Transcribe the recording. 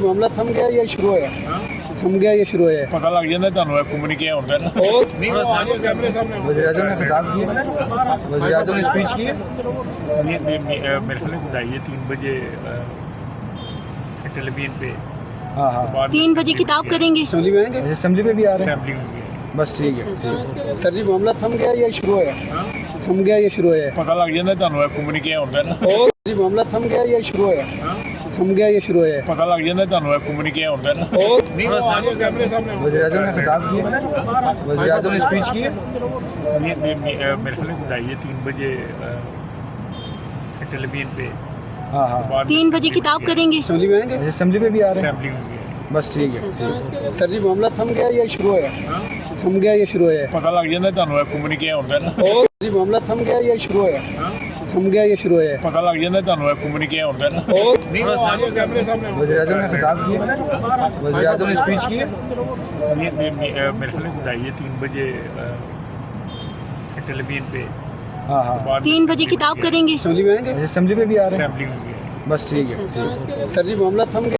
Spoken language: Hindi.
मामला थम गया या शुरू है? थम गया या शुरू है? पता लग जाता ਤੁਹਾਨੂੰ कम्युनिके ਹੁੰਦਾ ना वज़ीर-ए-आज़म ने खिताब किया, वज़ीर-ए-आज़म ने स्पीच की है। मेरे ख्याल में बुलाई है 3 बजे टेलीविजन पे। हाँ हाँ 3 बजे खिताब करेंगे। असेंबली में आएंगे? असेंबली में भी आ रहे हैं। असेंबली में बस ठीक है। सर जी मामला थम गया या शुरू है? थम गया या शुरू है? पता लग जाता ਤੁਹਾਨੂੰ कम्युनिके ਹੁੰਦਾ ना जी मामला थम गया या शुरू है? थम गया या शुरू है? पता लग जाता ਤੁਹਾਨੂੰ कम्युनिके ਹੁੰਦਾ ना वज़ीर-ए-आज़म ने खिताब किया, वज़ीर-ए-आज़म ने स्पीच की है। मेरे ख्याल में बुलाई है 3 बजे टेलीविजन पे। हाँ हाँ 3 बजे खिताब करेंगे। असेंबली में आएंगे? असेंबली में भी आ रहे हैं। असेंबली में बस ठीक है। सर जी मामला थम गया या शुरू है? थम गया या शुरू है? पता लग जाता ਤੁਹਾਨੂੰ कम्युनिके ਹੁੰਦਾ ना जी मामला थम गया या शुरू है? थम गया या शुरू है? पता लग जाता ਤੁਹਾਨੂੰ कम्युनिके ਹੁੰਦਾ ना वज़ीर-ए-आज़म ने खिताब किया, वज़ीर-ए-आज़म ने स्पीच की है। मेरे ख्याल में बुलाई है 3 बजे टेलीविजन पे। हाँ हाँ 3 बजे खिताब करेंगे। असेंबली में आएंगे? असेंबली में भी आ रहे हैं। असेंबली में बस ठीक है। सर जी मामला थम गया